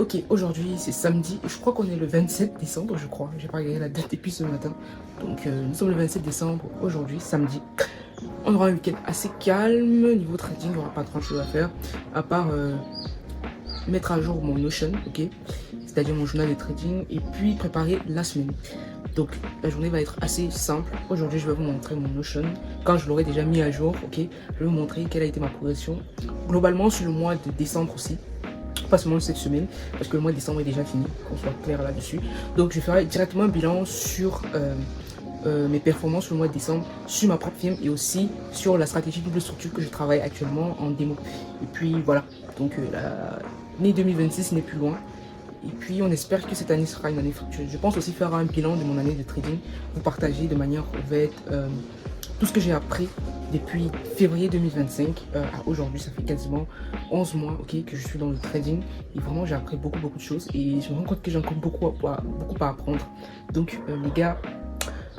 Ok, aujourd'hui c'est samedi, je crois qu'on est le 27 décembre, je crois. J'ai pas regardé la date depuis ce matin. Donc nous sommes le 27 décembre aujourd'hui, samedi. On aura un week-end assez calme. Niveau trading, il n'y aura pas grand chose à faire. À part mettre à jour mon Notion, ok, c'est-à-dire mon journal de trading, et puis préparer la semaine. Donc la journée va être assez simple. Aujourd'hui, je vais vous montrer mon Notion. Quand je l'aurai déjà mis à jour, ok, je vais vous montrer quelle a été ma progression. Globalement, sur le mois de décembre aussi. Pas seulement cette semaine, parce que le mois de décembre est déjà fini, qu'on soit clair là-dessus. Donc je ferai directement un bilan sur mes performances sur le mois de décembre, sur ma propre firme et aussi sur la stratégie double structure que je travaille actuellement en démo. Et puis voilà, donc l'année 2026 n'est plus loin. Et puis on espère que cette année sera une année fructueuse. Je pense aussi faire un bilan de mon année de trading, vous partager de manière ouverte tout ce que j'ai appris depuis février 2025 à aujourd'hui. Ça fait quasiment 11 mois, ok, que je suis dans le trading. Et vraiment, j'ai appris beaucoup de choses. Et je me rends compte que j'ai encore beaucoup à apprendre. Donc, les gars,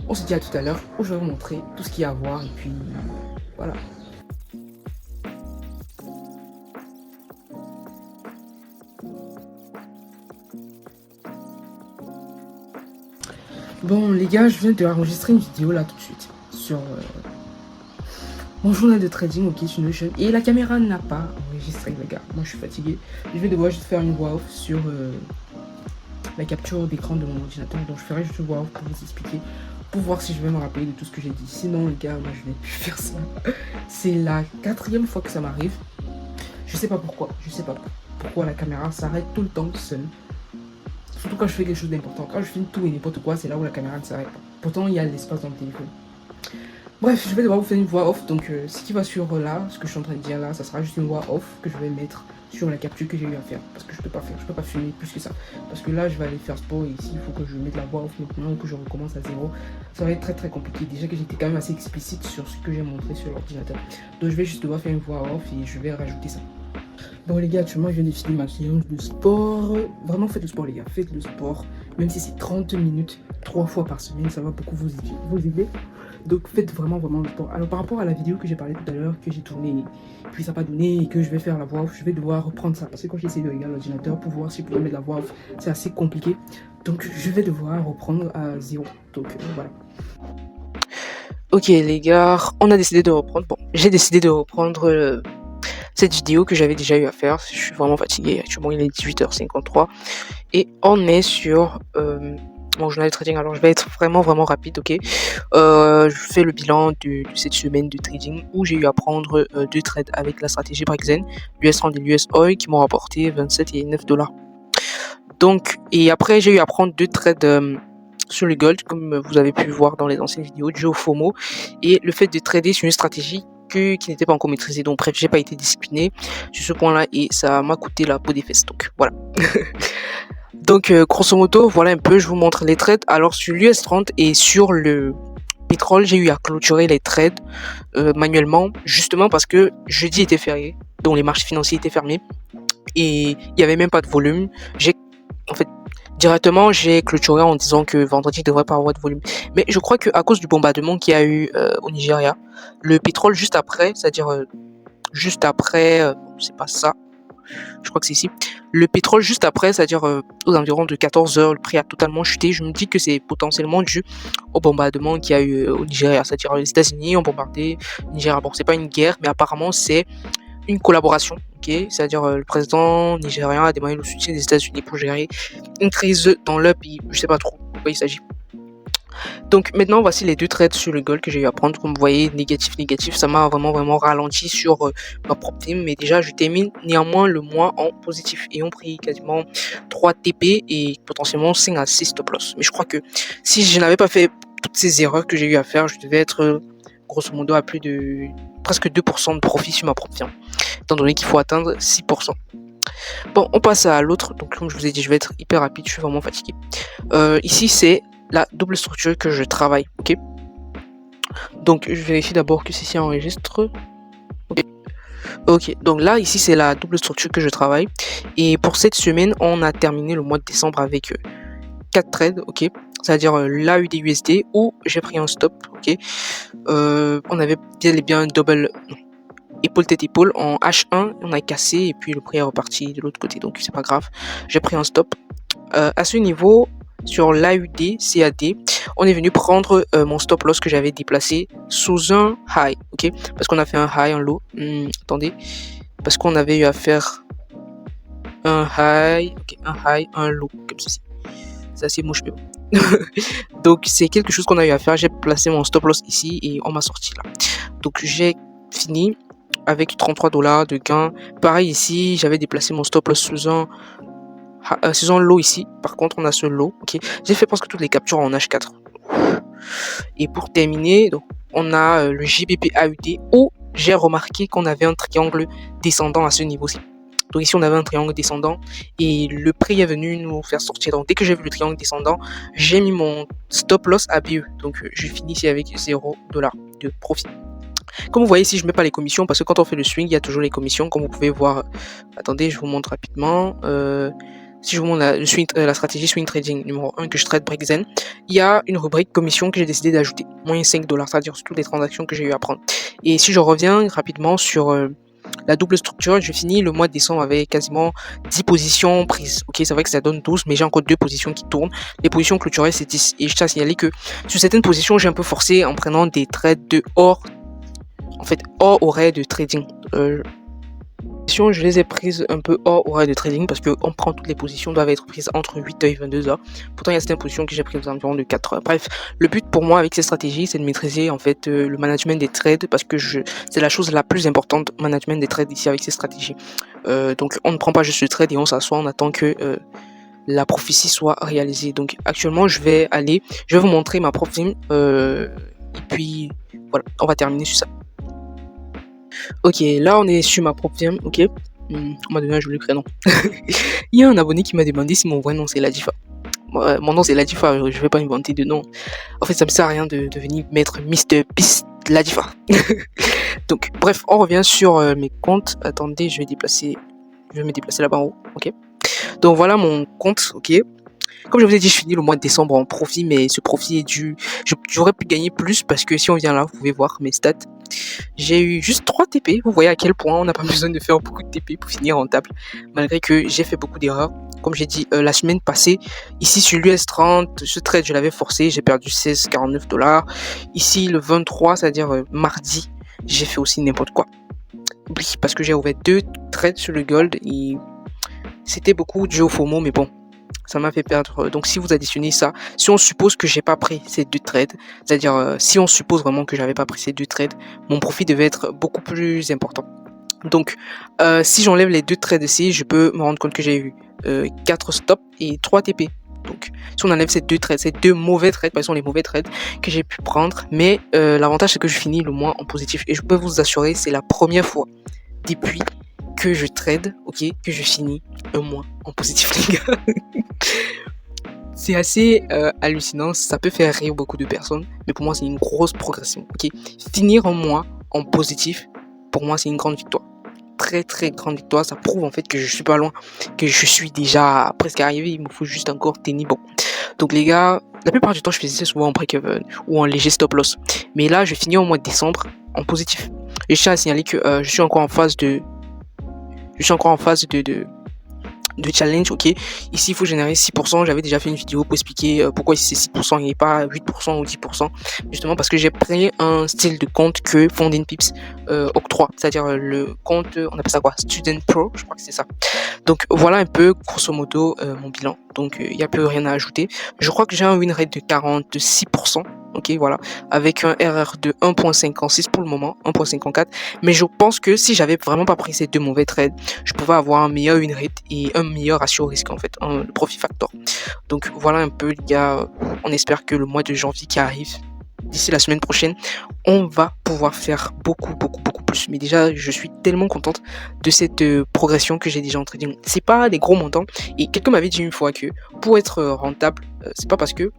on se dit à tout à l'heure où je vais vous montrer tout ce qu'il y a à voir. Et puis, voilà. Bon, les gars, je viens de enregistrer une vidéo là tout de suite sur mon journal de trading, ok, sur Notion. Et la caméra n'a pas enregistré, les gars. Moi, je suis fatigué. Je vais devoir juste faire une voix off sur la capture d'écran de mon ordinateur. Donc, je ferai juste une voix off pour vous expliquer, pour voir si je vais me rappeler de tout ce que j'ai dit. Sinon, les gars, moi, je vais plus faire ça. C'est la 4e fois que ça m'arrive. Je sais pas pourquoi. Je sais pas pourquoi la caméra s'arrête tout le temps seule. Surtout quand je fais quelque chose d'important. Quand je filme tout et n'importe quoi, c'est là où la caméra ne s'arrête pas. Pourtant, il y a l'espace dans le téléphone. Bref, je vais devoir vous faire une voix off. Donc, ce qui va sur là, ce que je suis en train de dire là, ça sera juste une voix off que je vais mettre sur la capture que j'ai eu à faire. Parce que je peux pas filmer plus que ça. Parce que là, je vais aller faire sport et ici, il faut que je mette la voix off maintenant, que je recommence à zéro. Ça va être très compliqué. Déjà que j'étais quand même assez explicite sur ce que j'ai montré sur l'ordinateur. Donc, je vais juste devoir faire une voix off et je vais rajouter ça. Bon les gars, actuellement je viens de finir ma séance de sport. Vraiment faites le sport les gars, faites le sport. Même si c'est 30 minutes, 3 fois par semaine, ça va beaucoup vous aider. Donc faites vraiment le sport. Alors par rapport à la vidéo que j'ai parlé tout à l'heure, que j'ai tournée, puis ça n'a pas donné et que je vais faire la voix off, je vais devoir reprendre ça. Parce que quand j'ai essayé de regarder l'ordinateur pour voir si je pouvais mettre la voix off, c'est assez compliqué. Donc je vais devoir reprendre à zéro. Donc voilà. Ok les gars, on a décidé de reprendre. Bon, j'ai décidé de reprendre cette vidéo que j'avais déjà eu à faire. Je suis vraiment fatigué. Actuellement, il est 18h53 et on est sur mon journal de trading. Alors, je vais être vraiment rapide, ok. Je fais le bilan de cette semaine de trading où j'ai eu à prendre 2 trades avec la stratégie Brexen, l'US30 et l'US Oil qui m'ont rapporté 27 et 9 $. Donc, et après, j'ai eu à prendre 2 trades sur le gold, comme vous avez pu voir dans les anciennes vidéos, dû au FOMO et le fait de trader sur une stratégie qui n'était pas encore maîtrisée. Donc bref, j'ai pas été discipliné sur ce point-là et ça m'a coûté la peau des fesses. Donc voilà. Donc grosso modo, voilà un peu, je vous montre les trades. Alors sur l'US30 et sur le pétrole, j'ai eu à clôturer les trades manuellement, justement parce que jeudi était férié, donc les marchés financiers étaient fermés et il y avait même pas de volume. En fait, directement, j'ai clôturé en disant que vendredi, il ne devrait pas avoir de volume. Mais je crois qu'à cause du bombardement qu'il y a eu au Nigeria, le pétrole juste après, c'est-à-dire juste après, c'est pas ça, je crois que c'est ici, le pétrole juste après, c'est-à-dire aux environs de 14 heures, le prix a totalement chuté. Je me dis que c'est potentiellement dû au bombardement qu'il y a eu au Nigeria, c'est-à-dire les États-Unis ont bombardé le Nigeria. Bon, c'est pas une guerre, mais apparemment c'est une collaboration, ok, c'est-à-dire le président nigérien a demandé le soutien des États-Unis pour gérer une crise dans leur pays. Je sais pas trop de quoi il s'agit. Donc maintenant voici les 2 trades sur le gold que j'ai eu à prendre. Comme vous voyez, négatif, ça m'a vraiment ralenti sur ma propre team, mais déjà je termine néanmoins le mois en positif et on pris quasiment 3 TP et potentiellement 5 à 6 stop loss. Mais je crois que si je n'avais pas fait toutes ces erreurs que j'ai eu à faire, je devais être grosso modo à plus de presque 2% de profit sur ma propre firme, étant donné qu'il faut atteindre 6%. Bon, on passe à l'autre. Donc comme je vous ai dit, je vais être hyper rapide, je suis vraiment fatigué. Ici c'est la double structure que je travaille, ok. Donc je vérifie d'abord que ceci enregistre. Ok, donc là ici c'est la double structure que je travaille. Et pour cette semaine, on a terminé le mois de décembre avec 4 trades, ok. C'est-à-dire l'AUD-USD où j'ai pris un stop, ok. On avait bien un double. Non. épaule tête épaule en H1, on a cassé et puis le prix est reparti de l'autre côté, donc c'est pas grave, j'ai pris un stop. À ce niveau, sur l'AUD, CAD, on est venu prendre mon stop loss que j'avais déplacé sous un high, ok, parce qu'on a fait un high, un low, attendez, parce qu'on avait eu à faire un high, okay, un low, comme ceci. C'est assez moche, mais bon. Donc c'est quelque chose qu'on a eu à faire. J'ai placé mon stop loss ici et on m'a sorti là. Donc j'ai fini avec 33 $ de gain. Pareil ici, j'avais déplacé mon stop loss sous un low ici. Par contre, on a ce low. Ok, j'ai fait presque toutes les captures en H4. Et pour terminer, donc on a le JBP AUD où j'ai remarqué qu'on avait un triangle descendant à ce niveau-ci. Donc ici on avait un triangle descendant et le prix est venu nous faire sortir. Donc dès que j'ai vu le triangle descendant, j'ai mis mon stop loss à BE. Donc je finis ici avec 0 $ de profit. Comme vous voyez ici, je ne mets pas les commissions parce que quand on fait le swing, il y a toujours les commissions. Comme vous pouvez voir, attendez, je vous montre rapidement. Si je vous montre la stratégie swing trading numéro 1 que je trade Breakzen, il y a une rubrique commission que j'ai décidé d'ajouter. Moins 5 $, c'est-à-dire sur toutes les transactions que j'ai eu à prendre. Et si je reviens rapidement sur la double structure, je finis le mois de décembre avec quasiment 10 positions prises. Ok, c'est vrai que ça donne 12, mais j'ai encore 2 positions qui tournent. Les positions clôturées, c'est 10. Et je tiens à signaler que sur certaines positions, j'ai un peu forcé en prenant des trades de hors horaire de trading. Je les ai prises un peu hors horaire de trading parce qu'on prend toutes les positions doivent être prises entre 8h et 22h. Pourtant, il y a certaines positions que j'ai prises environ de 4h. Bref, le but pour moi avec ces stratégies, c'est de maîtriser en fait le management des trades parce que c'est la chose la plus importante, management des trades ici avec ces stratégies. Donc, on ne prend pas juste le trade et on s'assoit, on attend que la prophétie soit réalisée. Donc, actuellement, je vais vous montrer ma prophétie et puis voilà, on va terminer sur ça. Ok, là on est sur ma propre firme, ok. On m'a donné un joli prénom. Il y a un abonné qui m'a demandé si mon vrai nom c'est Ladifa. Mon nom c'est Ladifa, je vais pas inventer de nom. En fait, ça me sert à rien de venir mettre Mr. Beast Ladifa. Donc, bref, on revient sur mes comptes. Attendez, je vais me déplacer là-bas en haut, ok. Donc voilà mon compte, ok. Comme je vous ai dit, je finis le mois de décembre en profit, mais ce profit est dû. J'aurais pu gagner plus parce que si on vient là, vous pouvez voir mes stats. J'ai eu juste 3 TP. Vous voyez à quel point on n'a pas besoin de faire beaucoup de TP pour finir rentable, malgré que j'ai fait beaucoup d'erreurs. Comme j'ai dit la semaine passée, ici sur l'US30, ce trade je l'avais forcé, j'ai perdu 16,49 $. Ici le 23, c'est-à-dire mardi, j'ai fait aussi n'importe quoi. Oui, parce que j'ai ouvert 2 trades sur le gold et c'était beaucoup de jeux au FOMO, mais bon. Ça m'a fait perdre. Donc si vous additionnez ça, si on suppose que j'ai pas pris ces 2 trades, c'est-à-dire si on suppose vraiment que j'avais pas pris ces 2 trades, mon profit devait être beaucoup plus important. Donc si j'enlève les 2 trades ici, je peux me rendre compte que j'ai eu 4 stops et 3 TP. Donc si on enlève ces 2 trades, ces 2 mauvais trades, parce que ce sont les mauvais trades que j'ai pu prendre, mais l'avantage c'est que je finis le mois en positif et je peux vous assurer c'est la première fois depuis que je trade, ok, que je finis un mois en positif, les gars. C'est assez hallucinant, ça peut faire rire beaucoup de personnes, mais pour moi c'est une grosse progression, ok. Finir un mois en positif, pour moi c'est une grande victoire. Très très grande victoire, ça prouve en fait que je suis pas loin, que je suis déjà presque arrivé, il me faut juste encore tenir bon. Donc les gars, la plupart du temps je faisais ça souvent en break-even ou en léger stop loss, mais là je finis au mois de décembre en positif. Et je tiens à signaler que je suis encore en phase de challenge, ok. Ici il faut générer 6%, j'avais déjà fait une vidéo pour expliquer pourquoi ici c'est 6% et pas 8% ou 10%, justement parce que j'ai pris un style de compte que Funding Pips octroie, c'est-à-dire le compte, on appelle ça quoi, Student Pro, je crois que c'est ça. Donc voilà un peu grosso modo mon bilan, donc il n'y a plus rien à ajouter. Je crois que j'ai un win rate de 46%, ok, voilà, avec un RR de 1.56 pour le moment, 1.54, mais je pense que si j'avais vraiment pas pris ces 2 mauvais trades, je pouvais avoir un meilleur win rate et un meilleur ratio risque en fait, le profit factor. Donc voilà un peu les gars, on espère que le mois de janvier qui arrive, d'ici la semaine prochaine, on va pouvoir faire beaucoup plus. Mais déjà, je suis tellement contente de cette progression que j'ai déjà en trading. C'est pas des gros montants. Et quelqu'un m'avait dit une fois que pour être rentable, c'est pas parce que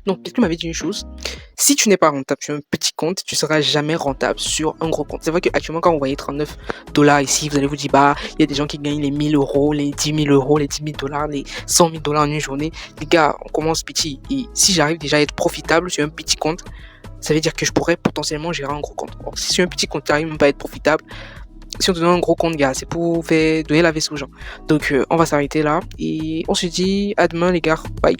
non, quelqu'un m'avait dit une chose. Si tu n'es pas rentable sur un petit compte, tu seras jamais rentable sur un gros compte. C'est vrai qu'actuellement, quand vous voyez 39 $ ici, vous allez vous dire, bah, il y a des gens qui gagnent les 1000 €, les 10 000 €, les 10 000 $, les 100 000 $ en une journée. Les gars, on commence petit. Et si j'arrive déjà à être profitable sur un petit compte, ça veut dire que je pourrais potentiellement gérer un gros compte. Bon, si un petit compte t'arrive même pas à être profitable, si on te donne un gros compte, gars, c'est pour faire donner la veste aux gens. Donc, on va s'arrêter là et on se dit à demain, les gars. Bye.